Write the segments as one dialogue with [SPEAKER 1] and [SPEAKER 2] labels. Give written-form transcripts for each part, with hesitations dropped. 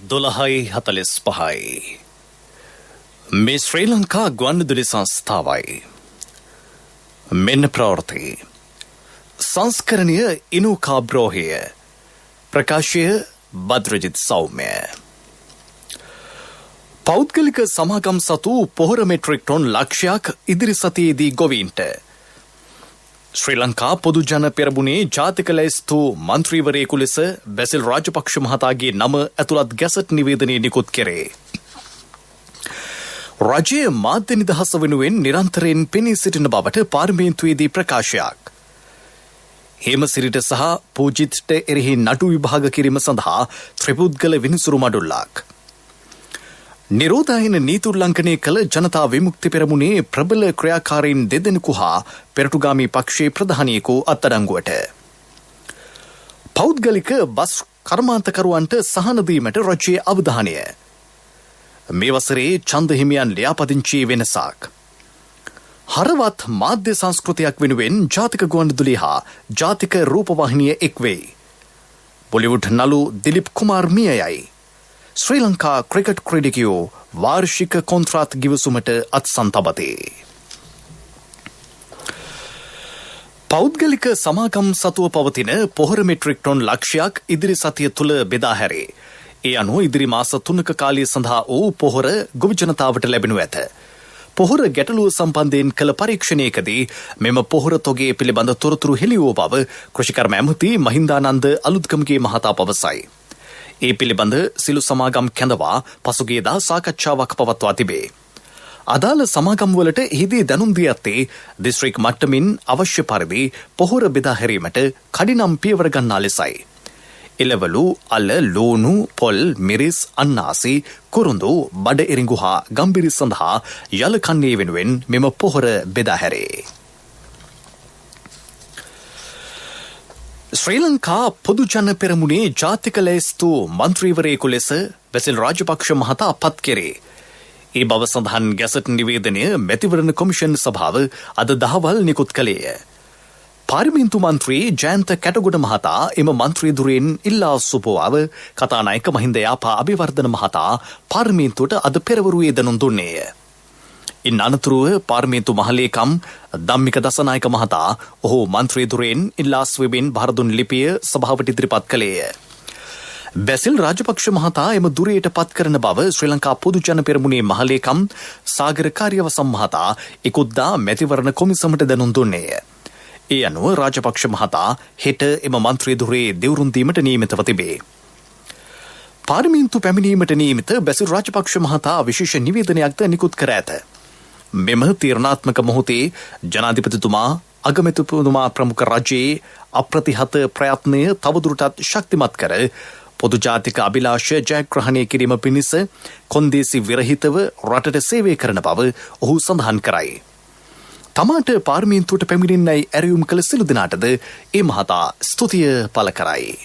[SPEAKER 1] 12:45 මේ ශ්‍රී ලංකා ගුවන්විදුලි සංස්ථාවයි. මෙන්න ප්‍රවෘත්ති. සංස්කරණය ඉනුකා බ්‍රෝහිය. ප්‍රකාශය බද්‍රජිත් සෞම්‍ය. පෞද්ගලික සමාගම් සතු පොහොර මෙට්‍රික් ටොන් ලක්ෂයක් ඉදිරි සතියේදී ගොවීන්ට. ශ්‍රී ලංකා පොදු ජන පෙරමුණේ ජාතික ලැයිස්තු මන්ත්‍රීවරයෙකු ලෙස බැසිල් රාජපක්ෂ මහතාගේ නම ඇතුළත් ගැසට් නිවේදනය නිකුත් කෙරේ. රජයේ මාධ්‍ය නිදහස වෙනුවෙන් නිරන්තරයෙන් පෙනී සිටින බවට පාර්ලිමේන්තුවේදී ප්‍රකාශයක්. හේමසිරිට සහ පූජිත්ට එරෙහි නඩු විභාග කිරීම සඳහා ත්‍රිපුද්ගල විනිසුරු මඩුල්ලක්. නිරෝධායන නීති උල්ලංඝනය කළ ජනතා විමුක්ති පෙරමුණේ ප්‍රබල ක්‍රියාකාරීන් දෙදෙනෙකු හා පෙරටුගාමී පක්ෂයේ ප්‍රධානියෙකු අත්අඩංගුවට. පෞද්ගලික බස් කර්මාන්තකරුවන්ට සහන දීමට රජයේ අවධානය. මේ වසරේ ඡන්ද හිමියන් ලියාපදිංචියේ වෙනසක්. හරවත් මාධ්‍ය සංස්කෘතියක් වෙනුවෙන් ජාතික ගුවන්විදුලිය හා ජාතික රූපවාහිනිය එක්වෙයි. බොලිවුඩ් නළු දිලිප් කුමාර් මියයයි. ශ්‍රී ලංකා ක්‍රිකට් ක්‍රීඩකයෝ වාර්ෂික කොන්ත්‍රාත් ගිවිසුමට අත්සන් තබති. පෞද්ගලික සමාගම් සතුව පවතින පොහොර මෙට්‍රික් ටොන් ලක්ෂයක් ඉදිරි සතිය තුළ බෙදා හැරේ. ඒ අනුව ඉදිරි මාස 3ක කාලය සඳහා වූ පොහොර ගොවි ජනතාවට ලැබෙනු ඇත. පොහොර ගැටලුව සම්බන්ධයෙන් කළ පරීක්ෂණයකදී මෙම පොහොර තොගේ පිළිබඳ තොරතුරු හෙළි වූ බව කෘෂිකර්ම ඇමති මහින්දානන්ද අලුත්ගමගේ මහතා පවසයි. ඒ පිළිබඳ සිළු සමාගම් කැඳවා පසුගියදා සාකච්ඡාවක් පවත්වා තිබේ. අදාළ සමාගම්වලට එහිදී දැනුම් දී ඇත්තේ දිස්ත්‍රික් මට්ටමින් අවශ්‍ය පරිදි පොහොර බෙදා හැරීමට කඩිනම් පියවර ගන්නා ලෙසයි. එළවලු, අල, ලූණු, පොල්, මිරිස්, අන්නාසි, කුරුඳු, බඩ එරිඟු හා ගම්බිරි සඳහා යල කන්නේ වෙනුවෙන් මෙම පොහොර බෙදා හැරේ. ශ්‍රී ලංකා පොදු ජන පෙරමුණේ ජාතික ලැයිස්තු මන්ත්‍රීවරයෙකු ලෙස බැසිල් රාජපක්ෂ මහතා පත් කෙරේ. ඒ බව සඳහන් ගැසට් නිවේදනය මැතිවරණ කොමිෂන් සභාව අද දහවල් නිකුත් කළේය. පාර්ලිමේන්තු මන්ත්‍රී ජයන්ත කැටගොඩ මහතා එම මන්ත්‍රී දුරෙන් ඉල්ලා සුපුවාව කතානායක මහින්ද යාපා අබිවර්ධන මහතා පාර්ලිමේන්තුවට අද පෙරවරුවේ දැනුම් දුන්නේය. ඉන් අනතුරුව පාර්ලිමේන්තු මහලේකම් ධම්මික දසනායක මහතා ඔහු මන්ත්‍රී දුරෙන් ඉල්ලා ස්වීබෙන් බහරදුන් ලිපිය සභාවට ඉදිරිපත් කළේය. බැසිල් රාජපක්ෂ මහතා එම දුරයට පත් කරන බව ශ්‍රී ලංකා පොදු ජන පෙරමුණේ මහලේකම් සාගර කාර්යවසම් මහතා ඉකුද්දා මැතිවරණ කොමිසමට දැනුම් දුන්නේය. ඒ අනුව රාජපක්ෂ මහතා හෙට එම මන්ත්‍රී දුරේ දෙවුරුම් දීමට නියමිතව තිබේ. පාර්ලිමේන්තු පැමිණීමට නියමිත බැසිල් රාජපක්ෂ මහතා විශේෂ නිවේදනයක්ද නිකුත් කර ඇත. මෙම තීරණාත්මක මොහොතේ ජනාධිපතිතුමා අගමැතිතුමා ප්‍රමුඛ රජයේ අප්‍රතිහත ප්‍රයත්නය තවදුරටත් ශක්තිමත් කර පොදු ජාතික අභිලාෂ ජයග්‍රහණය කිරීම පිණිස කොන්දේසි විරහිතව රටට සේවය කරන බව ඔහු සඳහන් කරයි. තමාට පාර්ලිමේන්තුවට පැමිණෙන්නයි ඇරයුම් කළ සිළු දෙනාටද ඒ මහතා ස්තුතිය පළ කරයි.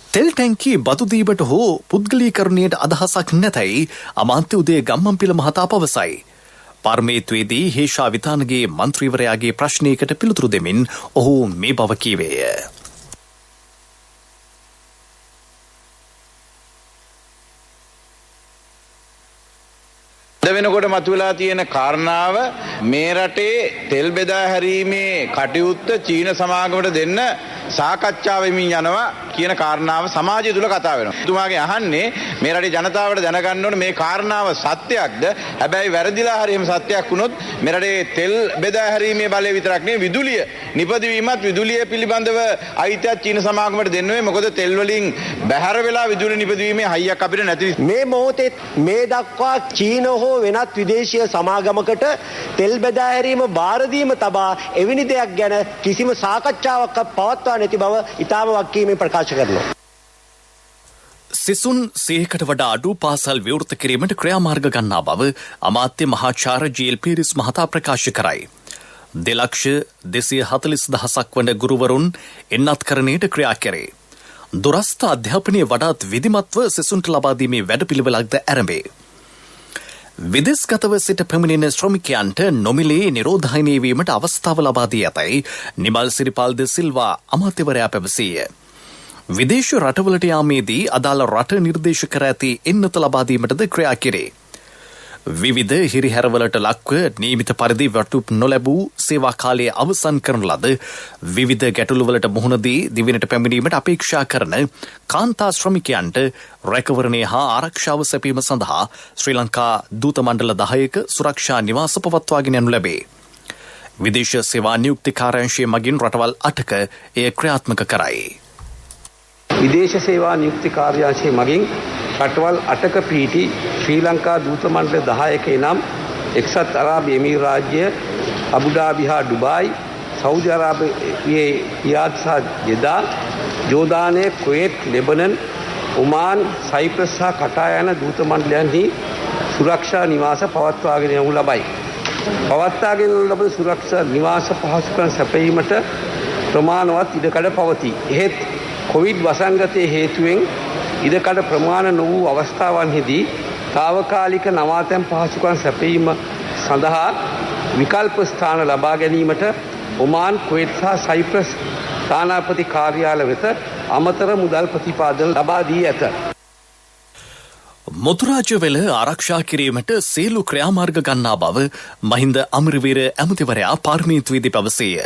[SPEAKER 1] තෙල් ටැංකි බදු දීමට හෝ පුද්ගලීකරණයට අදහසක් නැතයි අමාත්‍ය උදේ ගම්මන්පිල මහතා පවසයි. පාර්ලිමේන්තුවේදී හේෂා විතානගේ මන්ත්‍රීවරයාගේ ප්‍රශ්නයකට පිළිතුරු දෙමින් ඔහු මේ බව කීවේය.
[SPEAKER 2] වෙනකොට මතුවලා තියෙන කාරණාව මේ රටේ තෙල් බෙදා හැරීමේ කටයුත්ත චීන සමාගමට දෙන්න සාකච්ඡා වෙමින් යනවා කියන කාරණාව සමාජය තුල කතා වෙනවා. එතුමාගේ අහන්නේ මේ රටේ ජනතාවට දැනගන්න ඕනේ මේ කාරණාව සත්‍යයක්ද? හැබැයි වැරදිලා හරි එහෙම සත්‍යයක් වුණොත් මේ රටේ තෙල් බෙදා හැරීමේ බලය විතරක් නෙවෙයි විදුලිය නිපදවීමත් විදුලිය පිළිබඳව අයිතියක් චීන සමාගමට දෙන්න වෙයි. මොකද තෙල් වලින් බැහැර වෙලා විදුලි නිපදවීමේ හයියක් අපිට නැති.
[SPEAKER 3] මේ මොහොතේ මේ දක්වා චීන හෝ වෙනත් විදේශීය සමාගමකට තෙල් බෙදා හැරීම බාර දීම තබා එවැනි දෙයක් ගැන කිසිම සාකච්ඡාවක් පවත්වා නැති බව ඉතාම වක්කීමෙන් ප්‍රකාශ කරනවා.
[SPEAKER 1] සිසුන් 100කට වඩා අඩු පාසල් විවෘත කිරීමට ක්‍රියාමාර්ග ගන්නා බව අමාත්‍ය මහාචාර්ය ජී.එල්. පීරිස් මහතා ප්‍රකාශ කරයි. 2,240,000ක් වන ගුරුවරුන් එන්නත්කරණයට ක්‍රියා කෙරේ. දුරස්ථ අධ්‍යාපනය වඩාත් විධිමත්ව සිසුන්ට ලබා දීමේ වැඩපිළිවෙලක්ද ආරම්භේ. විදේශගතව සිට පැමිණෙන ශ්‍රමිකයන්ට නොමිලේ නිරෝධායනය වීමට අවස්ථාව ලබා දී ඇතැයි නිමල් සිරිපාල් ද සිල්වා අමාත්‍යවරයා පැවසීය. විදේශ රටවලට යාමේදී අදාළ රට නිර්දේශ කර ඇති එන්නත ලබා දීමටද ක්‍රියා කෙරේ. විවිධ හිරිහැරවලට ලක්ව නියමිත පරිදි වැටුප් නොලැබූ සේවා කාලයේ අවසන් කරන ලද විවිධ ගැටලුවලට මුහුණ දී දිවෙනට පැමිණීමට අපේක්ෂා කරන කාන්තා ශ්‍රමිකයන්ට රැකවරණය හා ආරක්ෂාව සැපීම සඳහා ශ්‍රී ලංකා දූත මණ්ඩල 10ක සුරක්ෂා නිවාස පවත්වාගෙන යනු ලැබේ. විදේශ සේවා නියුක්ති කාර්යාංශය මගින් රටවල් 8ක එය ක්‍රියාත්මක කරයි.
[SPEAKER 4] විදේශ සේවා නියුක්ති කාර්යාංශය මගින් රටවල් 8ක පිහිටි ශ්‍රී ලංකා දූත මණ්ඩල 10ක නම් එක්සත් අරාබි එමිරාජ්‍ය, අබුඩාබි හා ඩුබායි, සෞදි අරාබියේ රියාද් සහ ජෙදා, ජෝර්දානය, කුවේට්, ලෙබනන්, ඔමාන්, සයිප්‍රස් සහ කටාර් යන දූත මණ්ඩලයන්හි සුරක්ෂා නිවාස පවත්වාගෙන යනු ලබයි. පවත්වාගෙන ලබන සුරක්ෂා නිවාස පහසුකම් සැපයීමට ප්‍රමාණවත් ඉඩකඩ පවතී. එහෙත් කොවිඩ් වසංගතයේ හේතුවෙන් ඉඩකඩ ප්‍රමාණ නො වූ අවස්ථාවන්හිදී తాවකාලික නවාතැන් පහසුකම් සැපයීම සඳහා විකල්ප ස්ථාන ලබා ගැනීමට ඔමාන්, කුවේට් සහ සයිප්‍රස් තානාපති කාර්යාල වෙත අමතර මුදල් ප්‍රතිපාදන ලබා දී ඇත.
[SPEAKER 1] මුතුරාජවැල ආරක්ෂා කිරීමට සියලු ක්‍රියාමාර්ග ගන්නා බව මහින්ද අමරවීර ඇමතිවරයා පාර්ලිමේන්තුවේදී පැවසීය.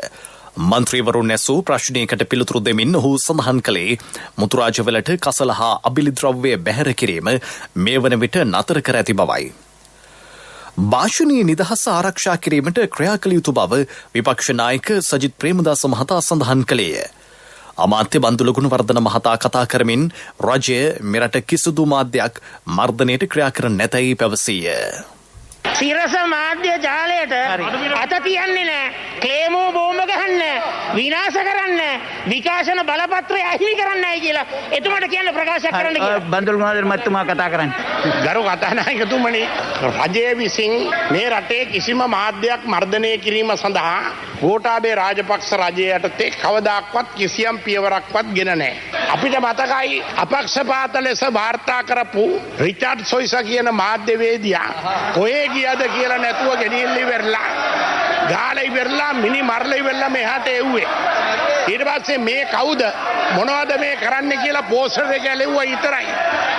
[SPEAKER 1] මන්ත්‍රීවරුන් ඇසූ ප්‍රශ්නයකට පිළිතුරු දෙමින් ඔහු සඳහන් කළේ මුතුරාජවැලට කසල හා අබිලි ද්‍රව්‍ය බැහැර කිරීම මේ වන විට නතර කර ඇති බවයි. භාෂණීය නිදහස ආරක්ෂා කිරීමට ක්‍රියා කළ යුතු බව විපක්ෂ නායක සජිත් ප්‍රේමදාස මහතා සඳහන් කළේය. අමාත්‍ය බන්දුල ගුණවර්ධන මහතා කතා කරමින් රජය මෙරට කිසිදු මාධ්‍යයක් මර්ධනයට ක්‍රියා කර නැතැයි පැවසීය.
[SPEAKER 5] සිරස මාධ්‍ය ජාලයට අත තියන්නේ නැහැ. ක්ලේමෝ බෝම්බ ගහන්න, විනාශ කරන්න, විකාශන බලපත්‍රය අහිමි කරන්නයි කියලා එතුමාට කියන්න ප්‍රකාශයක් කරන්න කියලා.
[SPEAKER 6] බන්දුල ගුණවර්ධන මහත්මයා කතා කරන්නේ.
[SPEAKER 5] ගරු කතානායකතුමනි, රජය විසින් මේ රටේ කිසිම මාධ්‍යයක් මර්ධනය කිරීම සඳහා ගෝඨාභය රාජපක්ෂ රජය යටතේ කවදාක්වත් කිසියම් පියවරක්වත් ගෙන නැහැ. අපිට මතකයි අපක්ෂපාත ලෙස වාර්තා කරපු රිචඩ් සොයිස කියන මාධ්‍යවේදියා කොහේ ගියද කියලා නැතුව ගෙනියන්න ඉවරලා ගාලා ඉවරලා මිනි මරලා ඉවරලා මෙහාට එව්වේ. ඊට පස්සේ මේ කවුද මොනවද මේ කරන්න කියලා පෝස්ටර් එක ඇලෙව්වා විතරයි.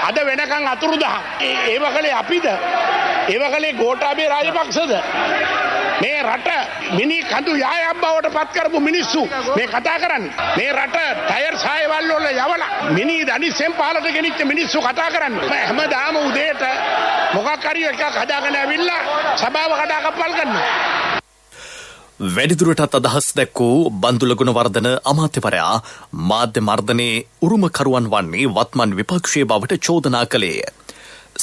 [SPEAKER 5] අද වෙනකන් අතුරුදහන්. ඒ වගලේ අපිද? ඒ වගලේ ගෝඨාභය රාජපක්ෂද? මේ රට මිනි කඳු යායක් බවට පත් කරපු මිනිස්සු මේ කතා කරන්නේ. මේ රට ටයර් සායවල් වල යවලා මිනි දනිස්සෙන් පහලට ගෙනිච්ච මිනිස්සු කතා කරන්නේ. හැමදාම උදේට මොකක් හරි එකක් හදාගෙන ඇවිල්ලා සභාව කඩාකප්පල් කරනවා.
[SPEAKER 1] වැඩිදුරටත් අදහස් දැක්වූ බන්දුල ගුණවර්ධන අමාත්‍යවරයා මාධ්‍ය මර්ධනයේ උරුමකරුවන් වන්නේ වත්මන් විපක්ෂයේ බවට චෝදනා කළේය.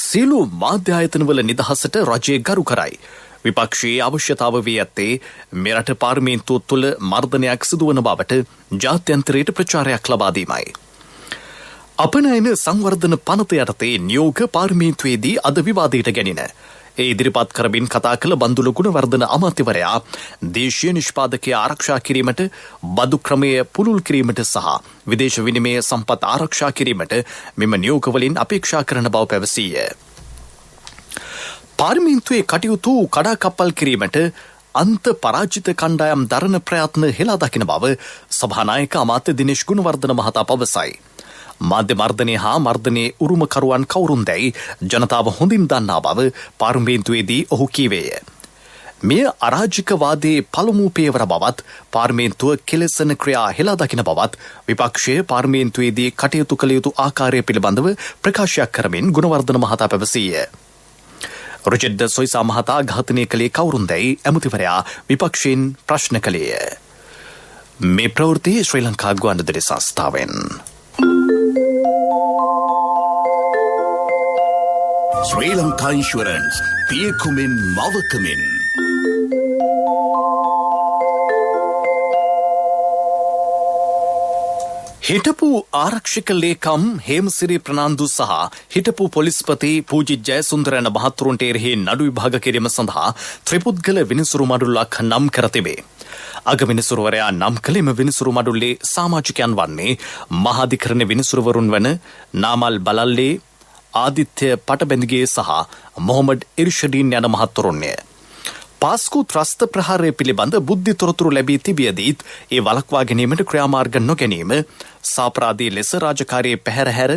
[SPEAKER 1] සියලු මාධ්‍ය ආයතනවල නිදහසට රජය ගරු කරයි. විපක්ෂයේ අවශ්‍යතාව වී ඇත්තේ මෙරට පාර්ලිමේන්තුව තුළ මර්ධනයක් සිදුවන බවට ජාත්‍යන්තරයට ප්‍රචාරයක් ලබා දීමයි. අපනයන සංවර්ධන පනත යටතේ නියෝග පාර්ලිමේන්තුවේදී අද විවාදයට ගැනින. ඒ ඉදිරිපත් කරමින් කතා කළ බන්දුල ගුණවර්ධන අමාත්‍යවරයා දේශීය නිෂ්පාදකය ආරක්ෂා කිරීමට, බදු ක්‍රමය පුළුල් කිරීමට සහ විදේශ විනිමය සම්පත් ආරක්ෂා කිරීමට මෙම නියෝගවලින් අපේක්ෂා කරන බව පැවසීය. පාර්ලිමේන්තුවේ කටයුතු කඩාකප්පල් කිරීමට අන්ත පරාජිත කණ්ඩායම් දරන ප්‍රයත්න හෙලා දකින බව සභානායක අමාත්‍ය දිනේෂ් ගුණවර්ධන මහතා පවසයි. මාධ්‍ය මර්ධනය හා මර්ධනයේ උරුමකරුවන් කවුරුන් දැයි ජනතාව හොඳින් දන්නා බව පාර්ලිමේන්තුවේදී ඔහු කීවේය. මෙය අරාජිකවාදයේ පළමු පියවර බවත් පාර්ලිමේන්තුව කෙලෙසන ක්‍රියා හෙලා දකින බවත් විපක්ෂය පාර්ලිමේන්තුවේදී කටයුතු කළ යුතු ආකාරය පිළිබඳව ප්‍රකාශයක් කරමින් ගුණවර්ධන මහතා පැවසීය. රිචඩ් සොයිසා මහතා ඝාතනය කළේ කවුරුන් දැයි ඇමතිවරයා විපක්ෂයෙන් ප්‍රශ්න කළේය. මේ ප්‍රවෘත්ති ශ්‍රී ලංකා ගුවන්විදුලි සංස්ථාවෙන්.
[SPEAKER 7] ශ්‍රී ලංකා ඉන්ෂුරන්ස් පියකුමින් මවකමින්
[SPEAKER 1] හිටපු ආරක්ෂක ලේකම් හේමසිරි ප්‍රනාන්දු සහ හිටපු පොලිස්පති පූජිත් ජයසුන්දර යන මහත්වරුන්ට එරෙහි නඩු විභාග කිරීම සඳහා ත්‍රිපුද්ගල විනිසුරු මඩුල්ලක් නම් කර තිබේ. අගවිනිසුරුවරයා නම් කළ එම විනිසුරු මඩුල්ලේ සමාජිකයන් වන්නේ මහාධිකරණ විනිසුරුවරුන් වන නාමල් බලල්ලේ, ආදිත්‍ය පටබැඳිගේ සහ මොහොමඩ් ඉර්ෂඩීන් යන මහත්වරුන්ය. පාස්කු ත්‍රස්ත ප්‍රහාරය පිළිබඳ බුද්ධි තොරතුරු ලැබී තිබියදීත් ඒ වළක්වා ගැනීමට ක්‍රියාමාර්ග නොගැනීම සාපරාධී ලෙස රාජකාරියේ පැහැරහැර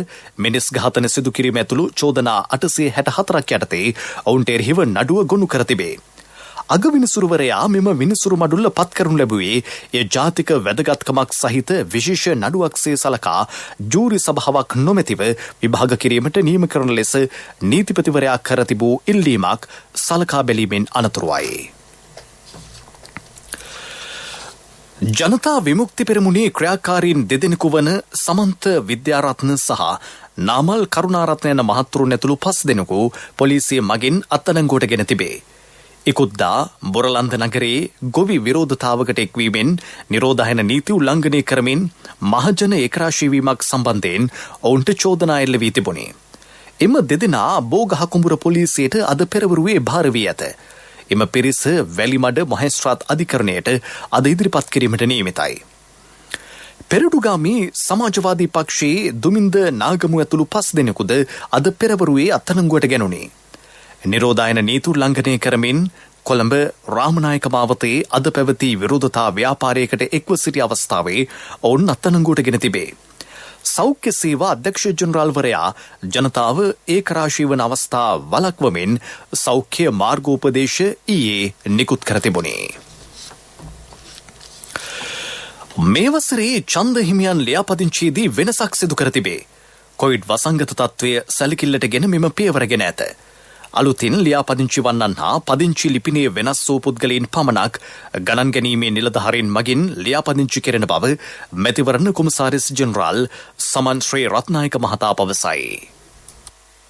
[SPEAKER 1] මිනිස් ඝාතන සිදු කිරීම ඇතුළු චෝදනා 864ක් යටතේ ඔවුන්ට එරෙහිව නඩුව ගොනු කර තිබේ. අගවිනිසුරුවරයා මෙම විනිසුරු මඩුල්ල පත් කරනු ලැබුවේ ඒ ජාතික වැදගත්කමක් සහිත විශේෂ නඩුවක්සේ සලකා ජූරි සභාවක් නොමැතිව විභාග කිරීමට නියම කරන ලෙස නීතිපතිවරයා කර තිබූ ඉල්ලීමක් සලකා බැලීමෙන් අනතුරුවයි. ජනතා විමුක්ති පෙරමුණේ ක්‍රියාකාරීන් දෙදෙනෙකු වන සමන්ත විද්‍යාරත්න සහ නාමල් කරුණාරත්න යන මහත්තුරුන් ඇතුළු 5 දෙනෙකු පොලිසිය මගින් අත්අඩංගුවට ගෙන තිබේ. ඉකුද්දා බොරලන්ද නගරයේ ගොවි විරෝධතාවකට එක්වීමෙන් නිරෝධායන නීති උල්ලංඝනය කරමින් මහජන ඒකරාශීවීමක් සම්බන්ධයෙන් ඔවුන්ට චෝදනා එල්ල වී තිබුණේ. එම දෙදෙනා බෝගහකුඹුර පොලිසියට අද පෙරවරුවේ භාර වී ඇත. එම පිරිස වැලිමඩ මහේස්ත්‍රාත් අධිකරණයට අද ඉදිරිපත් කිරීමට නියමිතයි. පෙරටුගාමී සමාජවාදී පක්ෂයේ දුමින්ද නාගමු ඇතුළු 5 දෙනෙකුද අද පෙරවරුවේ අත්අඩංගුවට ගැනුණේ. නිරෝධායන නීති උල්ලංඝනය කරමින් කොළඹ රාමනායක මාවතේ අද පැවති විරෝධතා ව්‍යාපාරයකට එක්ව සිටි අවස්ථාවේ ඔවුන් අත්අඩංගුවට ගෙන තිබේ. සෞඛ්‍ය සේවා අධ්‍යක්ෂ ජනරාල්වරයා ජනතාව ඒකරාශී වන අවස්ථා වළක්වමින් සෞඛ්‍ය මාර්ගෝපදේශ ඊයේ නිකුත් කර තිබුණේ. මේ වසරේ ඡන්ද හිමියන් ලියාපදිංචියේදී වෙනසක් සිදු කර තිබේ. කොවිඩ් වසංගත තත්ත්වය සැලකිල්ලට ගෙන මෙම පියවරගෙන ඇත. අලුතින් ලියාපදිංචි වන්නන් හා පදිංචි ලිපිනේ වෙනස් වූ පුද්ගලයන් පමණක් ගණන් ගැනීමේ නිලධාරීන් මගින් ලියාපදිංචි කෙරෙන බව මැතිවරණ කොමසාරිස් ජෙනරාල් සමන් ශ්‍රී රත්නායක මහතා පවසයි.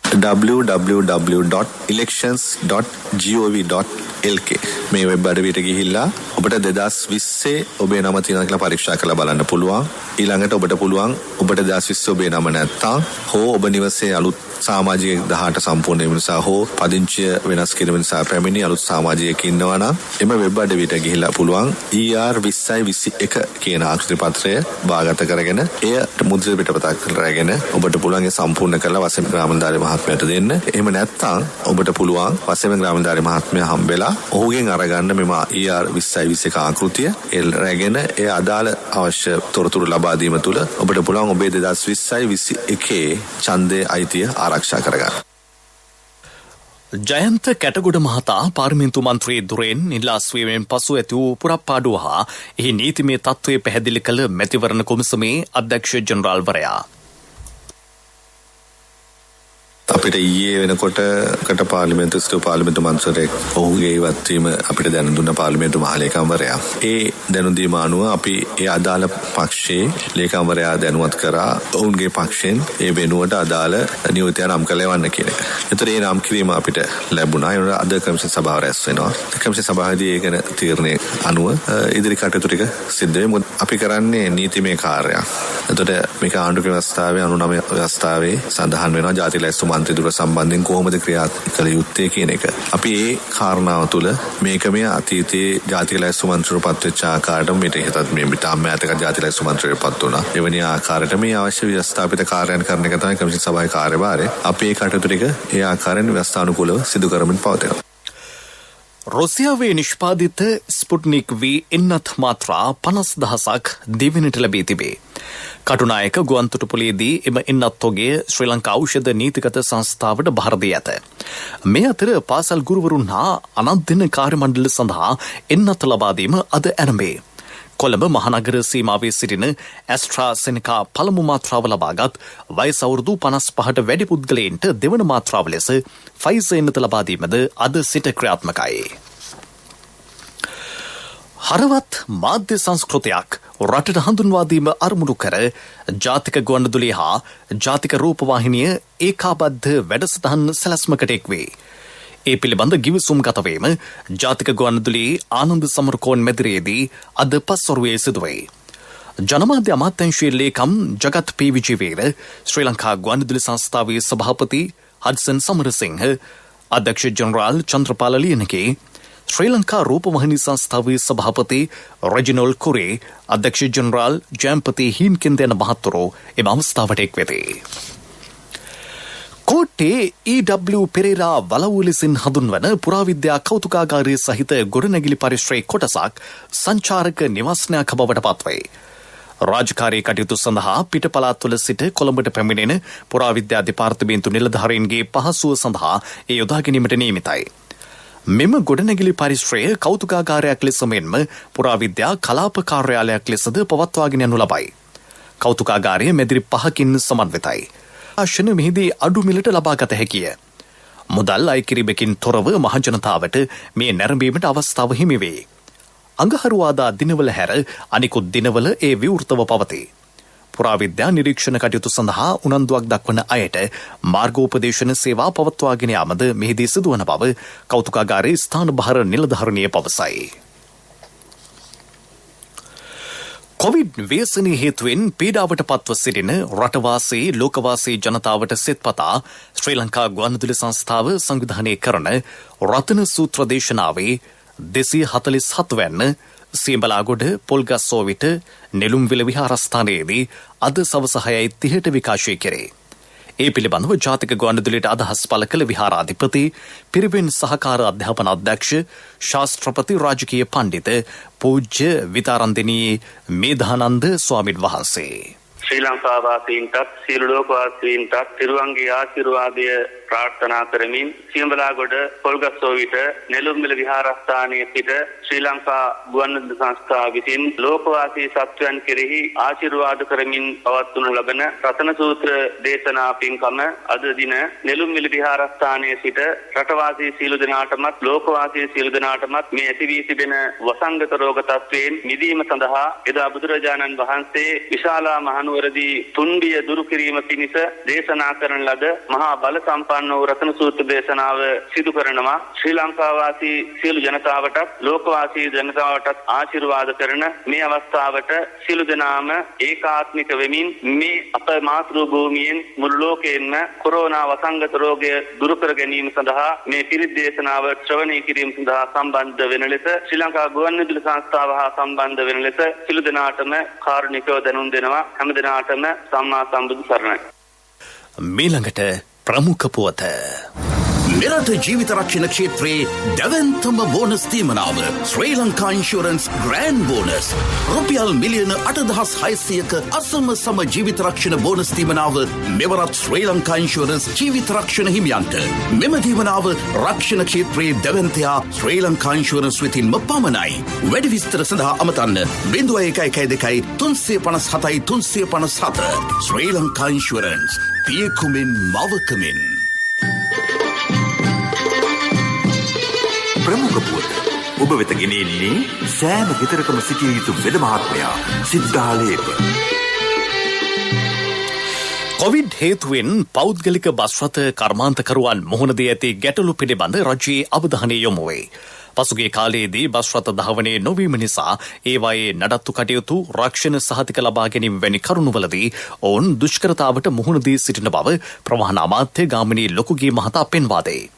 [SPEAKER 8] www.elections.gov.lk මේ වෙබ් අඩවියට ගිහිල්ලා ඔබට 2020 ඔබේ නම තියෙනවා කියලා පරීක්ෂා කරලා බලන්න පුළුවන්. ඊළඟට ඔබට පුළුවන් ඔබට 2020 ඔබේ නම නැත්තම් හෝ ඔබ නිවසේ අලුත් සමාජික 18 සම්පූර්ණ වෙන නිසා හෝ පදිංචිය වෙනස් කිරීම නිසා පැමිණි අලුත් සමාජිකයෙක් ඉන්නවා නම් එම වෙබ් අඩවියට ගිහිල්ලා පුළුවන් ER2021 කියන ආකෘති පත්‍රය බාගත කරගෙන එය මුද්‍රිත පිටපතක් කරගෙන ඔබට පුළුවන් ඒ සම්පූර්ණ කරලා වසම ග්‍රාමදාරි මහත්මයාට දෙන්න. එහෙම නැත්නම් ඔබට පුළුවන් වසම ග්‍රාමදාරි මහත්මයා හම්බෙලා ඔහුගෙන් අරගන්න මෙම ER2021 ආකෘතිය රැගෙන ඒ අදාළ අවශ්‍ය තොරතුරු ලබා දීම තුළ ඔබට පුළුවන් ඔබේ 2020-21 ඡන්දයේ අයිතිය ආරක්ෂා කරගන්න.
[SPEAKER 1] ජයන්ත කැටගොඩ මහතා පාර්ලිමේන්තු මන්ත්‍රී දුරෙන් නිලාස්වීමෙන් පසු ඇති වූ පුරප්පාඩුව හා එහි නීතිමය තත්ත්වය පැහැදිලි කළ මැතිවරණ කොමිසමේ අධ්‍යක්ෂ ජනරාල්වරයා
[SPEAKER 8] අපිට ඊයේ වෙනකොට පාර්ලිමේන්තු ස්ථ පාර්ලිමේන්තු මන්ත්‍රී ඔහුගේ ඉවත්වීම අපිට දැනුම් දුන්න පාර්ලිමේන්තු මහලේකම්වරයා. ඒ දැනුම් දීම අනුව අපි ඒ අදාළ පක්ෂයේ ලේකම්වරයා දැනුවත් කරා ඔවුන්ගේ පක්ෂයෙන් ඒ වෙනුවට අදාළ නියෝජිතයා නම් කළ යවන්න කියන එක. ඒතර ඒ නම් කිරීම අපිට ලැබුණා. ඒ වුණා අද කමිෂන් සභාව රැස් වෙනවා. කමිෂන් සභාවේදී ඒ ගැන තීරණය අනුව ඉදිරි කටයුතු ටික සිද්ධ වෙයි. මොකද අපි කරන්නේ නීතිමය කාර්යයක්. එතකොට මේක ආණ්ඩුක්‍රම ව්‍යවස්ථාවේ 99 ව්‍යවස්ථාවේ සඳහන් වෙනවා ජාතික ලැයිස්තු මන්ත්‍රී දුර සම්බන්ධයෙන් කොහොමද ක්‍රියාත්මක කළ යුත්තේ කියන එක. අපි ඒ කාරණාව තුළ මේක මේ අතීතයේ ජාතික ලැයිස්තු මන්ත්‍රීවරු පත් වෙච්ච ආකාරයට මේට හිතත් මේ තාමෑතක ජාතික ලැයිස්තු මන්ත්‍රීවරු පත් වුණා. එවැනි ආකාරයට මේ අවශ්‍ය ව්‍යවස්ථාපිත කාර්යයන් කරන එක තමයි කමිෂන් සභාවේ කාර්යභාරය. අපි ඒ කටයුතු ටික ඒ ආකාරයෙන් ව්‍යවස්ථානුකූලව සිදු කරමින් පවතිනවා.
[SPEAKER 1] රුසියාවේ නිෂ්පාදිත ස්පුට්නික් V එන්නත් මාත්‍රා 50,000ක් දෙවෙනිට ලැබී තිබේ. කටුනායක ගුවන්තොටුපොළේදී එම එන්නත් තොගය ශ්‍රී ලංකා ඖෂධ නීතිගත සංස්ථාවට බහර දී ඇත. මේ අතර පාසල් ගුරුවරුන් හා අනන්ත දින කාර්ය මණ්ඩල සඳහා එන්නත් ලබා දීම අද ආරම්භේ. කොළඹ මහනගර සීමාවේ සිටින ඇස්ට්‍රාසෙනිකා පළමු මාත්‍රාව ලබාගත් වයස අවුරුදු 55ට වැඩි පුද්ගලයන්ට දෙවන මාත්‍රාව ලෙස ෆයිසර් එන්නත ලබා දීමද අද සිට ක්‍රියාත්මකයි. හරවත් මාධ්‍ය සංස්කෘතියක් රටට හඳුන්වා දීම අරමුණු කර ජාතික ගුවන්විදුලිය හා ජාතික රූපවාහිනිය ඒකාබද්ධ වැඩසටහන් සැලැස්මකට එක්වේ. ඒ පිළිබඳ ගිවිසුම් ගතවීම ජාතික ගුවන්විදුලියේ ආනන්ද සමරකෝන් මැදිරියේදී අද පස්වරුවේ සිදුවේ. ජනමාධ්‍ය අමාත්‍යාංශයේ ලේකම් ජගත් පී විජේවීර, ශ්‍රී ලංකා ගුවන්විදුලි සංස්ථාවේ සභාපති හඩ්සන් සමරසිංහ, අධ්‍යක්ෂ ජනරාල් චන්ද්‍රපාල ලියනගේ, ශ්‍රී ලංකා රූපවාහිනී සංස්ථාවේ සභාපති රෙජිනෝල් කුරේ, අධ්‍යක්ෂ ජනරාල් ජයම්පති හීන්කෙන්ද යන මහත්වරු එම අවස්ථාවට එක් වෙති. කෝට්ටේ E.W. පෙරේරා වලව්ව ලෙසින් හඳුන්වන පුරාවිද්‍යා කෞතුකාගාරය සහිත ගොඩනැගිලි පරිශ්‍රයේ කොටසක් සංචාරක නිවාසනයක් බවට පත්වේ. රාජකාරී කටයුතු සඳහා පිට පළාත්වල සිට කොළඹට පැමිණෙන පුරාවිද්‍යා දෙපාර්තමේන්තු නිලධාරීන්ගේ පහසුව සඳහා ඒ යොදා ගැනීමට නියමිතයි. මෙම ගොඩනැගිලි පරිශ්‍රය කෞතුකාගාරයක් ලෙස මෙන්ම පුරාවිද්‍යා කලාප කාර්යාලයක් ලෙසද පවත්වාගෙන යනු ලබයි. කෞතුකාගාරය මෙදිරි 5කින් සමන්විතයි. ආශන මෙහිදී අඩු මිලට ලබාගත හැකිය. මුදල් අයකිරීමකින් තොරව මහජනතාවට මේ නැරඹීමට අවස්ථාව හිමි වේ. අඟහරුවාදා දිනවල හැර අනිකුත් දිනවල ඒ විවෘතව පවතී. පුරාවිද්‍යා නිරීක්ෂණ කටයුතු සඳහා උනන්දුවක් දක්වන අයට මාර්ගෝපදේශන සේවා පවත්වාගෙන යාමද මෙහිදී සිදුවන බව කෞතුකාගාරයේ ස්ථානභාර නිලධාරිනිය පවසයි. කොවිඩ් ව්‍යසනයේ හේතුවෙන් පීඩාවට පත්ව සිටින රටවාසී ලෝකවාසී ජනතාවට සෙත්පතා ශ්‍රී ලංකා ගුවන්විදුලි සංස්ථාව සංවිධානය කරන රතන සූත්‍ර දේශනාවේ 247 වැන්න සියඹලාගොඩ පොල්ගස්සෝවිට නෙළුම්විල විහාරස්ථානයේදී අද සවස 6:30ට විකාශය කෙරේ. ඒ පිළිබඳව ජාතික ගුවන්විදුලියට අදහස් පළ කළ විහාරාධිපති පිරිවෙන් සහකාර අධ්‍යාපන අධ්‍යක්ෂ ශාස්ත්‍රපති රාජකීය පණ්ඩිත පූජ්‍ය විතාරන්දෙනී මේධානන්ද ස්වාමීන් වහන්සේ
[SPEAKER 9] ශ්‍රී ලංකා වාසීන්ටත් සියලු ලෝක වාසීන්ටත් තිරුවන්ගේ ආශිර්වාදය ප්‍රාර්ථනා කරමින් සියඹලාගොඩ පොල්ගස්සෝවිට නෙළුම්විල විහාරස්ථානයේ සිට ශ්‍රී ලංකා ගුවන්විදුලි සංස්ථාව විසින් ලෝකවාසී සත්වයන් කෙරෙහි ආශිර්වාද කරමින් පවත්වනු ලබන රතන සූත්‍ර දේශනා පින්කම අද දින නෙළුම්විල විහාරස්ථානයේ සිට රටවාසී සියලු දෙනාටමත් ලෝකවාසී සියලු දෙනාටමත් මේ ඇති වී තිබෙන වසංගත රෝග තත්වයෙන් මිදීම සඳහා එදා බුදුරජාණන් වහන්සේ විශාලා මහනුවරදී තුන්බිය දුරු කිරීම පිණිස දේශනා කරන ලද මහා බල සම්පන්න වූ රතන සූත්‍ර දේශනාව සිදු කරනවා. ශ්‍රී ලංකා වාසී සියලු ජනතාවටත් ලෝකවාසී ජනතාවටත් ආශිර්වාද කරන මේ අවස්ථාවට සියලු දෙනාම ඒකාත්මික වෙමින් මේ අප මාතෘ භූමියෙන් මුළු ලෝකයෙන්ම කොරෝනා වසංගත රෝගය දුරු කර ගැනීම සඳහා මේ පිරිත් දේශනාව ශ්‍රවණය කිරීම සඳහා සම්බන්ධ වෙන ලෙස ශ්‍රී ලංකා ගුවන්විදුලි සංස්ථාව හා සම්බන්ධ වෙන ලෙස සියලු දෙනාටම කාරුණිකව දැනුම් දෙනවා. හැම දිනාටම සම්මා සම්බුදු සරණයි.
[SPEAKER 1] මීළඟට ප්‍රමුඛ පුවත.
[SPEAKER 7] මෙරට ජීවිත රක්ෂණ ක්ෂේත්‍රයේ දැවැන්තම බෝනස් තීමනාව ශ්‍රී ලංකා ඉන්ෂුරන්ස් ග්‍රෑන්ඩ් බෝනස් රුපියල් මිලියන 8,600ක අසම සම ජීවිත රක්ෂණ බෝනස් තීමනාව මෙවරත් ශ්‍රී ලංකා ඉන්ෂුරන්ස් ජීවිත රක්ෂණ හිමියන්ට මෙම තීමනාව රක්ෂණ ක්ෂේත්‍රයේ දැවැන්තයා ශ්‍රී ලංකා ඉන්ෂුරන්ස් වෙතින්ම පමණයි. වැඩි විස්තර සඳහා අමතන්න 0112 ශ්‍රී ලංකා ඉන්ෂුරන්ස් පියකුමින් මවකමින්.
[SPEAKER 10] ප්‍රමුඛ පුවත ඔබ වෙත ගෙනෙන්නේ සෑම ගෙදරකම සිටිය යුතු වෙද මහත්මයා සිද්ධාලේප.
[SPEAKER 1] කොවිඩ් හේතුවෙන් පෞද්ගලික බස් රථ කර්මාන්තකරුවන් මුහුණ දී ඇති ගැටලු පිළිබඳ රජයේ අවධානය යොමු වේ. පසුගිය කාලයේදී බස් රථ ධාවනයේ නොවීම නිසා ඒවායේ නඩත්තු කටයුතු රක්ෂණ සහතික ලබා ගැනීම වැනි කරුණුවලදී ඔවුන් දුෂ්කරතාවට මුහුණ දී සිටින බව ප්‍රවාහන අමාත්‍ය ගාමිණී ලොකුගේ මහතා පෙන්වා දෙයි.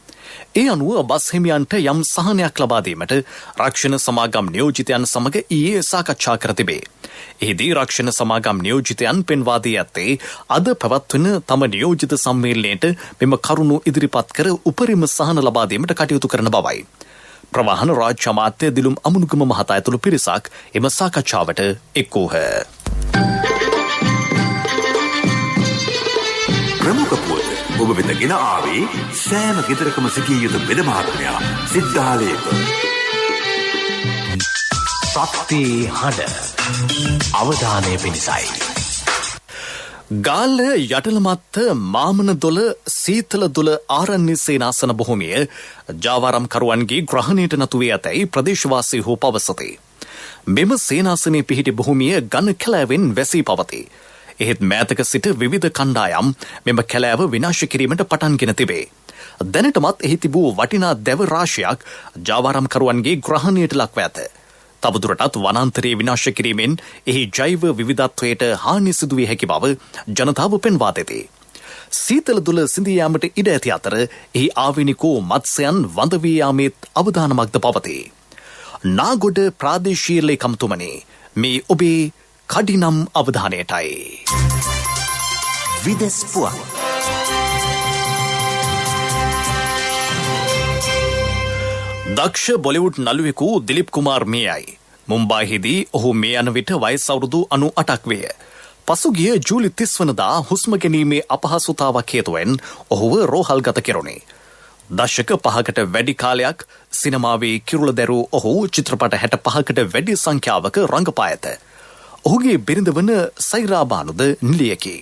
[SPEAKER 1] ඒ අනුව බස් හිමියන්ට යම් සහනයක් ලබා දීමට රක්ෂණ සමාගම් නියෝජිතයන් සමග ඊයේ සාකච්ඡා කර තිබේ. එහිදී රක්ෂණ සමාගම් නියෝජිතයන් පෙන්වා දී ඇත්තේ අද පැවැත්වෙන තම නියෝජිත සම්මේලනයට මෙම කරුණු ඉදිරිපත් කර උපරිම සහන ලබා දීමට කටයුතු කරන බවයි. ප්‍රවාහන රාජ්‍ය අමාත්‍ය දිලුම් අමුණුගම මහතා ඇතුළු පිරිසක් එම සාකච්ඡාවට එක් වූහ.
[SPEAKER 10] ප්‍රමුඛ පුවත ඔබ වෙත ගෙන ආවේ සෑම ගෙදරකම සිටිය යුතු වෙද මහත්මයා සිද්ධාලේප.
[SPEAKER 1] ශක්ති හඬ අවධානය පිණිසයි. ගාල්ල යටලමත්ත මාමන දොළ සීතල දොළ ආරණ්‍ය සේනාසන බොහොමිය ජාවාරම්කරුවන්ගේ ග්‍රහණයට නතු වී ඇතැයි ප්‍රදේශවාසීහු පවසති. මෙම සේනාසනයේ පිහිටි බොහොමිය ඝන කැලෑවෙන් වැසී පවතී. එහෙත් මෑතක සිට විවිධ කණ්ඩායම් මෙම කැලෑව විනාශ කිරීමට පටන්ගෙන තිබේ. දැනටමත් එහි තිබූ වටිනා දැව රාශියක් ජාවාරම්කරුවන්ගේ ග්‍රහණයට ලක්ව ඇත. තවදුරටත් වනාන්තරයේ විනාශ කිරීමෙන් එහි ජෛව විවිධත්වයට හානි සිදුවිය හැකි බව ජනතාව පෙන්වා දෙති. සීතල දුල සිඳී යාමට ඉඩ ඇති අතර එහි ආවෙනිකෝ මත්ස්‍යයන් වඳ වී යාමේත් අවදානමක්ද පවතී. නාගොඩ ප්‍රාදේශීය ලේකම්තුමනි මේ ඔබේ කඩිනම් අවධානයටයි.
[SPEAKER 10] විදෙස් පුවත්
[SPEAKER 1] දක්ෂ බොලිවුඩ් නළුවෙකු දිලිප් කුමාර් මියයි. මුම්බායිහිදී ඔහු මේ යන විට වයස අවුරුදු 98ක් වේ. පසුගිය ජූලි 30 වනදා හුස්ම ගැනීමේ අපහසුතාවක් හේතුවෙන් ඔහුව රෝහල්ගත කෙරුණේ. දශක 5කට වැඩි කාලයක් සිනමාවේ කිරුළ දැරූ ඔහු චිත්‍රපට 65කට වැඩි සංඛ්‍යාවක රංගපා ඇත. ඔහුගේ බිරිඳ වන සෛරා බානුද නිළියකි.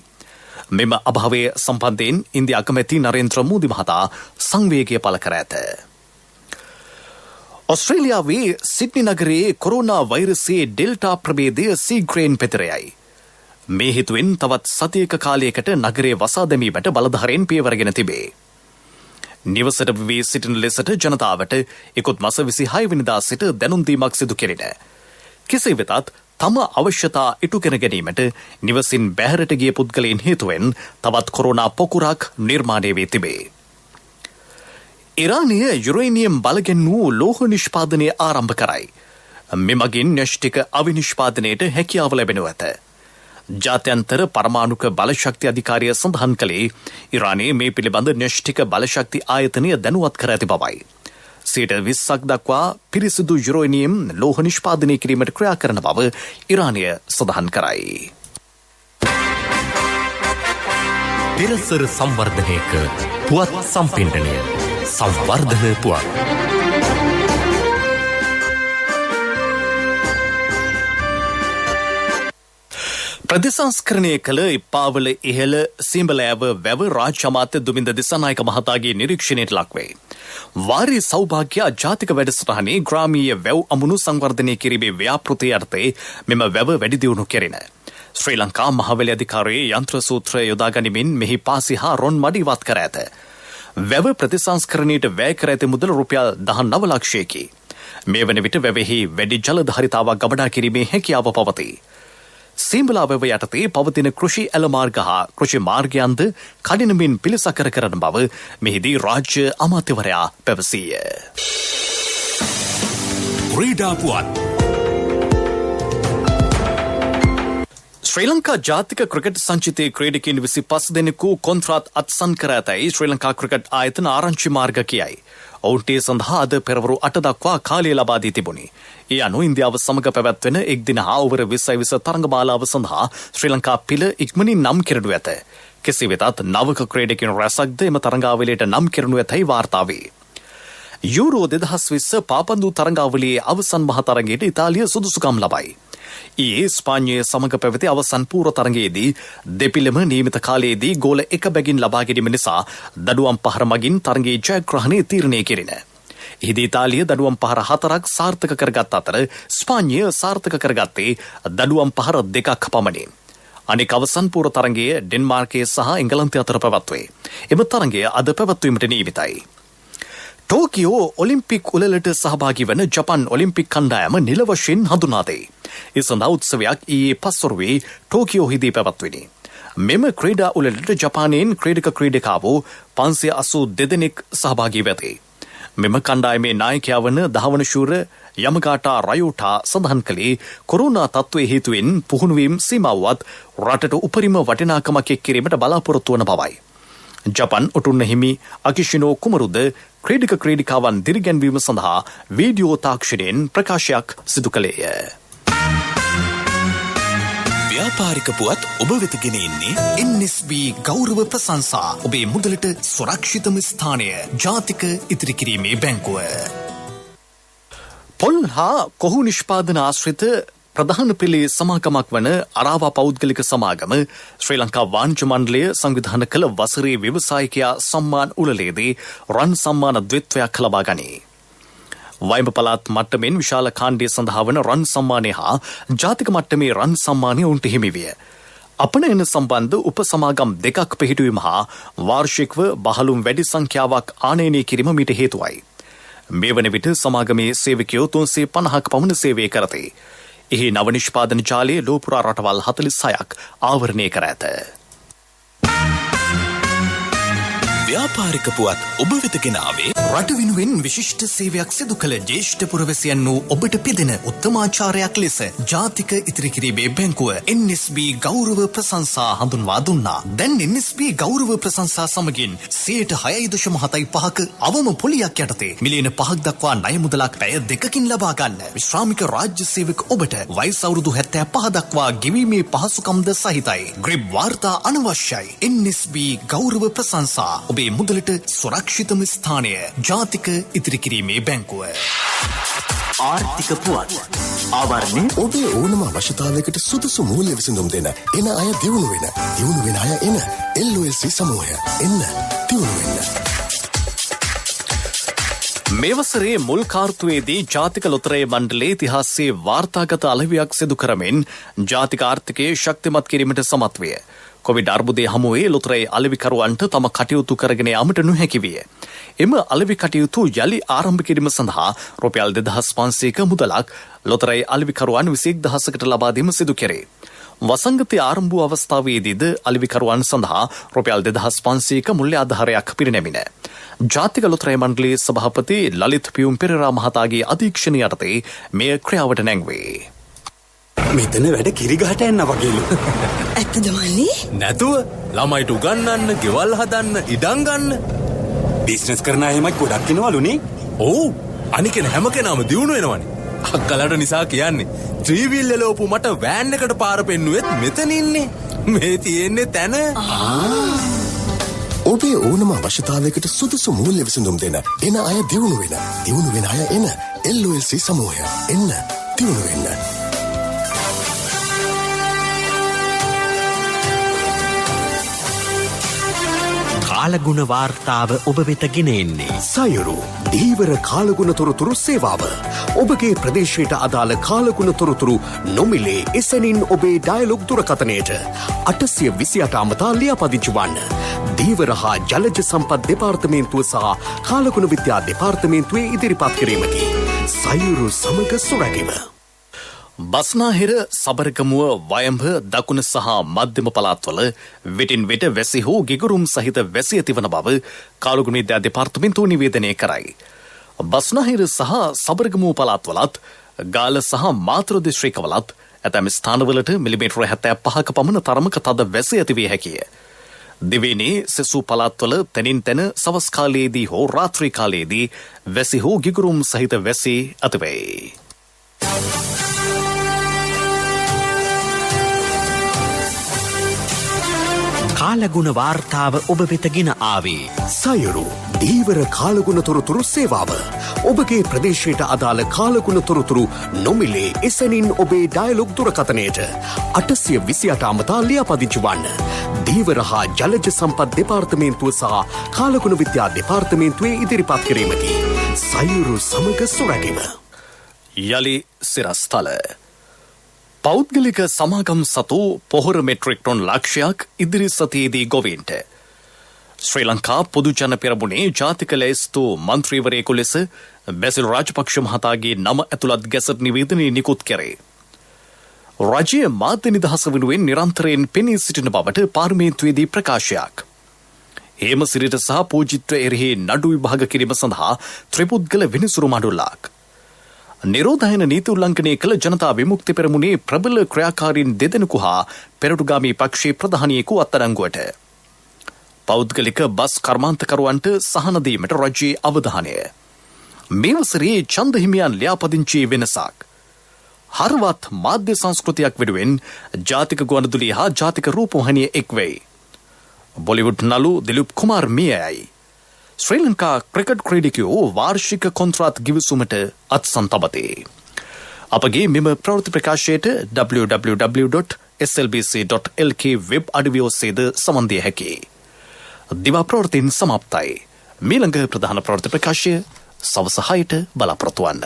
[SPEAKER 1] මෙම අභාවය සම්බන්ධයෙන් ඉන්දියා අගමැති නරේන්ද්‍ර මෝදි මහතා සංවේගය පළ කර ඇත. ඔස්ට්‍රේලියාවේ සිඩ්නි නගරයේ කොරෝනා වෛරසයේ ඩෙල්ටා ප්‍රභේදය සීග්‍රයෙන් පෙතරයයි. මේ හේතුවෙන් තවත් සතියක කාලයකට නගරයේ වසා දැමීමට බලධාරීන් පියවරගෙන තිබේ. නිවසට වී සිටින ලෙසට ජනතාවට ඉකුත් මාස 26 වෙනිදා සිට දැනුම් දීමක් සිදු කෙරිණ. කෙසේ වෙතත් තම අවශ්‍යතා ඉටු කර ගැනීමට නිවසින් බැහැරට ගිය පුද්ගලයන් හේතුවෙන් තවත් කොරෝනා පොකුරක් නිර්මාණය වී තිබේ. ඉරානය යුරේනියම් බලගැන්වූ ලෝහ නිෂ්පාදනය ආරම්භ කරයි. මෙමගින් න්‍යෂ්ටික අවිනිෂ්පාදනයට හැකියාව ලැබෙනු ඇත. ජාත්‍යන්තර පරමාණුක බලශක්ති අධිකාරිය සඳහන් කළේ ඉරානයේ මේ පිළිබඳ න්‍යෂ්ටික බලශක්ති ආයතනය දැනුවත් කර ඇති බවයි. 20% දක්වා පිරිසිදු යුරේනියම් ලෝහ නිෂ්පාදනය කිරීමට ක්‍රියා කරන බව ඉරානය සඳහන් කරයි.
[SPEAKER 11] පෙරසර සංවර්ධනයක පුවත් සම්පින්ඩනය සංවර්ධන පුවත්.
[SPEAKER 1] ප්‍රතිසංස්කරණය කළ ඉප්පාවල ඉහළ සිඹලෑව වැව රාජ්‍ය අමාත්‍ය දුමින්ද දිසානායක මහතාගේ නිරීක්ෂණයට ලක්වේ. වාරි සෞභාග්‍ය ජාතික වැඩසටහනේ ග්‍රාමීය වැව් අමුණු සංවර්ධනය කිරීමේ ව්‍යාපෘතිය යටතේ මෙම වැව වැඩි දියුණු කෙරින. ශ්‍රී ලංකා මහවැලි අධිකාරියේ යන්ත්‍ර සූත්‍රය යොදා ගනිමින් මෙහි පාසි හා රොන් මඩි ඉවත් කර ඇත. වැව ප්‍රතිසංස්කරණයට වැය කර ඇති මුදල රුපියල් 19 ලක්ෂයකි. මේ වන විට වැවෙහි වැඩි ජල ධාරිතාවක් ගබඩා කිරීමේ හැකියාව පවතී. සීඹලා වැව යටතේ පවතින කෘෂි ඇල මාර්ග හා කෘෂි මාර්ගයන්ද කඩිනමින් පිළිසකර කරන බව මෙහිදී රාජ්‍ය අමාත්‍යවරයා පැවසීය.
[SPEAKER 11] ක්‍රීඩා පුවත්.
[SPEAKER 1] ශ්‍රී ලංකා ජාතික ක්‍රිකට් සංචිතයේ ක්‍රීඩකයන් 25 දෙනෙකු කොන්ත්‍රාත් අත්සන් කර ඇතැයි ශ්‍රී ලංකා ක්‍රිකට් ආයතන ආරංචි මාර්ග කියයි. ඔවුන්ට සඳහා අද පෙරවරු 8 දක්වා කාලය ලබා දී තිබුණි. ඒ අනුව ඉන්දියාව සමග පැවැත්වෙන එක් දින හා ඕවර 20 තරඟමාලාව සඳහා ශ්‍රී ලංකා පිළ ඉක්මනින් නම් කෙරෙනු ඇත. කෙසේ වෙතත් නවක ක්‍රීඩකයන් රැසක්ද එම තරඟාවලියට නම් කෙරෙනු ඇතැයි වාර්තා වේ. යූරෝ 2020 පාපන්දු තරඟාවලියේ අවසන් මහ තරඟයට ඉතාලිය සුදුසුකම් ලබයි. ඊයේ ස්පාඤ්ඤය සමග පැවති අවසන් පූර්ව තරඟයේදී දෙපිළම නියමිත කාලයේදී ගෝල 1 බැගින් ලබා ගැනීම නිසා දඩුවම් පහර මගින් තරඟයේ ජයග්‍රහණය තීරණය කෙරින. එහිදී ඉතාලිය දඩුවම් පහර 4ක් සාර්ථක කරගත් අතර ස්පාඤ්ඤය සාර්ථක කරගත්තේ දඩුවම් පහර 2ක් පමණි. අනෙක් අවසන් පූර්ව තරඟය ඩෙන්මාර්කයේ සහ එංගලන්තය අතර පැවැත්වේ. එම තරඟය අද පැවැත්වීමට නියමිතයි. ටෝකියෝ ඔලිම්පික් උළෙලට සහභාගී වන ජපන් ඔලිම්පික් කණ්ඩායම නිල වශයෙන් හඳුනා දෙයි. ඒ සඳහා උත්සවයක් ඊයේ පස්වරුවේ ටෝකියෝහිදී පැවැත්විණි. මෙම ක්‍රීඩා උළෙලට ජපානයෙන් ක්‍රීඩකාවෝ 582 දෙනෙක් සහභාගී වෙති. මෙම කණ්ඩායමේ නායකයා වන දහවන ශූර යමගාටා රයෝටා සඳහන් කළේ කොරෝනා තත්ත්වයේ හේතුවෙන් පුහුණුවීම් සීමාවත් රටට උපරිම වටිනාකමක් එක් කිරීමට බලාපොරොත්තු වන බවයි. ජපන් ඔටුන්න හිමි අකිෂිනෝ කුමරුද ක්‍රීඩිකාවන් දිරිගැන්වීම සඳහා වීඩියෝ තාක්ෂණයෙන් ප්‍රකාශයක් සිදු කළේය.
[SPEAKER 11] ව්‍යාපාරික පුවත් ඔබ වෙත ගෙන එන්නේ NSB ගෞරව ප්‍රශංසා. ඔබේ මුදලට සුරක්ෂිතම ස්ථානය ජාතික ඉතිරි කිරීමේ බැංකුව.
[SPEAKER 1] පොල් හා කොහු නිෂ්පාදන ආශ්‍රිත ප්‍රධාන පෙළේ සමාගමක් වන අරාවා පෞද්ගලික සමාගම ශ්‍රී ලංකා වාණිජ්‍ය මණ්ඩලය සංවිධානය කළ වසරේ ව්‍යවසායකයා සම්මාන උළෙලේදී රන් සම්මාන ද්විත්වයක් ලබා ගනී. වයිඹ පළාත් මට්ටමින් විශාල කාණ්ඩය සඳහා වන රන් සම්මානය හා ජාතික මට්ටමේ රන් සම්මානය උන්ට හිමි විය. අපනයන සම්බන්ධ උපසමාගම් 2ක් පිහිටුවීම හා වාර්ෂිකව බහලුම් වැඩි සංඛ්‍යාවක් ආනයනය කිරීම මීට හේතුවයි. මේ වන විට සමාගමේ සේවකයෝ 350ක් පමණ සේවය කරති. එහි නව නිෂ්පාදන ජාලයේ ලෝපුරා රටවල් 46ක් ආවරණය කර ඇත.
[SPEAKER 11] ව්‍යාපාරික පුවත් ඔබ වෙත ගෙනාවේ රට වෙනුවෙන් විශිෂ්ට සේවයක් සිදු කළ ජ්‍යෙෂ්ඨ පුරවැසියන් වූ ඔබට පිදෙන උත්තමාචාරයක් ලෙස ජාතික ඉතිරිකිරීමේ බැංකුව NSB ගෞරව ප්‍රශංසා හඳුන්වා දුන්නා. දැන් NSB ගෞරව ප්‍රශංසා සමගින් 6.5% අවම පොලියක් යටතේ මිලියන 5ක් දක්වා ණය මුදලක් පැය 2කින් ලබා ගන්න. විශ්‍රාමික රාජ්‍ය සේවක ඔබට වයස අවුරුදු 75 දක්වා ගෙවීමේ පහසුකම්ද සහිතයි. ග්‍රිබ් වාර්තා අනවශ්‍යයි. NSB ගෞරව ප්‍රශංසා ඔබේ මුදලට සුරක්ෂිතම ස්ථානය ජාතික ඉතිරිකිරීමේ බැංකුව.
[SPEAKER 12] ආර්ථික පුවත් ආවරණය ඔබේ ඕනම අවශ්‍යතාවයකට සුදුසු මූල්‍ය විසඳුම් දෙන එන අය දියුණු වෙන අය එන LOLC සමූහය එන්න දියුණු වෙන්න.
[SPEAKER 1] මේ වසරේ මුල් කාර්තුවේදී ජාතික ලොතරැයි මණ්ඩලයේ ඉතිහාසයේ වාර්තාගත අලෙවියක් සිදු කරමින් ජාතික ආර්ථිකය ශක්තිමත් කිරීමට සමත් විය. කොවිඩ් අර්බුදයේ හමුවේ ලොතරැයි අලෙවිකරුවන්ට තම කටයුතු කරගෙන යාමට නොහැකි විය. එම අලෙවි කටයුතු යලි ආරම්භ කිරීම සඳහා රුපියල් 2500ක මුදලක් ලොතරැයි අලෙවිකරුවන් 21000කට ලබා දීම සිදු කෙරේ. වසංගතය ආරම්භ වූ අවස්ථාවේදීද අලෙවිකරුවන් සඳහා රුපියල් 2500ක මුල්‍ය ආධාරයක් පිරිනැමිණ. ජාතික ලොතරැයි මණ්ඩලයේ සභාපති ලලිත් පියුම් පෙරේරා මහතාගේ අධීක්ෂණය යටතේ මෙය ක්‍රියාවට නැංවේ.
[SPEAKER 13] මෙතන වැඩ කිරිගහට යන්න වගේලු.
[SPEAKER 14] ඇත්තද මල්ලි?
[SPEAKER 13] නැතුව ළමයිට උගන්වන්න, ගෙවල් හදන්න, ඉඩම් ගන්න. බිස්නස් කරන අයමයි ගොඩක් ඉනවලුනේ. ඔව්. අනිකන හැම කෙනාම දියුණු වෙනවනේ. අක්කලට නිසා කියන්නේ ත්‍රිවිල් එලෝපු මට වෑන් එකට පාර පෙන්නුවෙත් මෙතන ඉන්නේ. මේ තියෙන්නේ තැන.
[SPEAKER 12] ඔබේ ඕනම අවශ්‍යතාවයකට සුදුසු මූල්‍ය විසඳුම් දෙන එන අය දියුණු වෙන අය එන LOLC සමූහය එන්න දියුණු වෙන්න.
[SPEAKER 15] කාලගුණ වාර්තාව ඔබ වෙත ගෙන එන්නේ
[SPEAKER 12] සයුරු දීවර කාලගුණ තොරතුරු සේවාව. ඔබගේ ප්‍රදේශයට අදාළ කාලගුණ තොරතුරු නොමිලේ එසැනින් ඔබේ ඩයලොග් දුරකථනයට 828 අමතා ලියාපදිංචි වන්න. දීවර හා ජලජ සම්පත් දෙපාර්තමේන්තුව සහ කාලගුණ විද්‍යා දෙපාර්තමේන්තුවේ ඉදිරිපත් කිරීමකි. සයුරු සමග සුරැකීම.
[SPEAKER 1] බස්නාහිර සබරගමුව වයඹ දකුණ සහ මධ්‍යම පළාත්වල විටින් විට වැසි හෝ ගිගුරුම් සහිත වැසි ඇතිවන බව කාලගුණ විද්‍යා දෙපාර්තමේන්තුව නිවේදනය කරයි. බස්නාහිර සහ සබරගමුව පළාත්වලත් ගාල සහ මාතර දිස්ත්‍රික්කවලත් ඇතැම් ස්ථානවලට මිලිමීටර 75ක පමණ තරමක තද වැසි ඇතිවිය හැකිය. දිවයිනේ සෙසු පළාත්වල තැනින් තැන සවස් කාලයේදී හෝ රාත්‍රී කාලයේදී වැසි හෝ ගිගුරුම් සහිත වැසි ඇතිවේ.
[SPEAKER 15] කාලගුණ වාර්තාව ඔබ වෙත ගෙන ආවේ
[SPEAKER 12] සයුරු දීවර කාලගුණ තොරතුරු සේවාව. ඔබගේ ප්‍රදේශයට අදාළ කාලගුණ තොරතුරු නොමිලේ එසැනින් ඔබේ ඩයලොග් දුරකථනයට 828 අමතා ලියාපදිංචි වන්න. දීවර හා ජලජ සම්පත් දෙපාර්තමේන්තුව සහ කාලගුණ විද්‍යා දෙපාර්තමේන්තුවේ ඉදිරිපත් කිරීමකි. සයුරු සමග සුරැකීම.
[SPEAKER 1] යලි සිරස්තල පෞද්ගලික සමාගම් සතු පොහොර මෙට්‍රික් ටොන් ලක්ෂයක් ඉදිරි සතියේදී ගොවීන්ට ශ්‍රී ලංකා පොදු ජන පෙරමුණේ ජාතික ලැයිස්තු මන්ත්‍රීවරයෙකු ලෙස බැසිල් රාජපක්ෂ මහතාගේ නම ඇතුළත් ගැසට් නිවේදනය නිකුත් කරේ. රජයේ මාධ්‍ය නිදහස වෙනුවෙන් නිරන්තරයෙන් පෙනී සිටින බවට පාර්ලිමේන්තුවේදී ප්‍රකාශයක්. හේමසිරිට සහ පූජිත්ව එරෙහි නඩු විභාග කිරීම සඳහා ත්‍රිපුද්ගල විනිසුරු මඩුල්ලක්. නිරෝධායන නීති උල්ලංඝනය කළ ජනතා විමුක්ති පෙරමුණේ ප්‍රබල ක්‍රියාකාරීන් දෙදෙනෙකු හා පෙරටුගාමී පක්ෂයේ ප්‍රධානියෙකු අත්අඩංගුවට. පෞද්ගලික බස් කර්මාන්තකරුවන්ට සහන දීමට රජයේ අවධානය. මේ වසරේ ඡන්ද හිමියන් ලියාපදිංචි වෙනසක්. හරවත් මාධ්‍ය සංස්කෘතියක් වෙනුවෙන් ජාතික ගුවන්විදුලිය හා ජාතික රූපවාහිනිය එක් වෙයි. බොලිවුඩ් නළු දිලීප් කුමාර් මියයි. ශ්‍රී ලංකා ක්‍රිකට් ක්‍රීඩකයෝ වාර්ෂික කොන්ත්‍රාත් ගිවිසුමට අත්සන් තබති. අපගේ මෙම ප්‍රවෘත්ති ප්‍රකාශයට www.slbc.lk වෙබ් අඩවිය ඔස්සේද සමන් දිය හැකියි. දිවා ප්‍රවෘත්තින් සමාප්තයි. මීළඟ ප්‍රධාන ප්‍රවෘත්ති ප්‍රකාශය සවස 6ට බලාපොරොත්තු වන්න.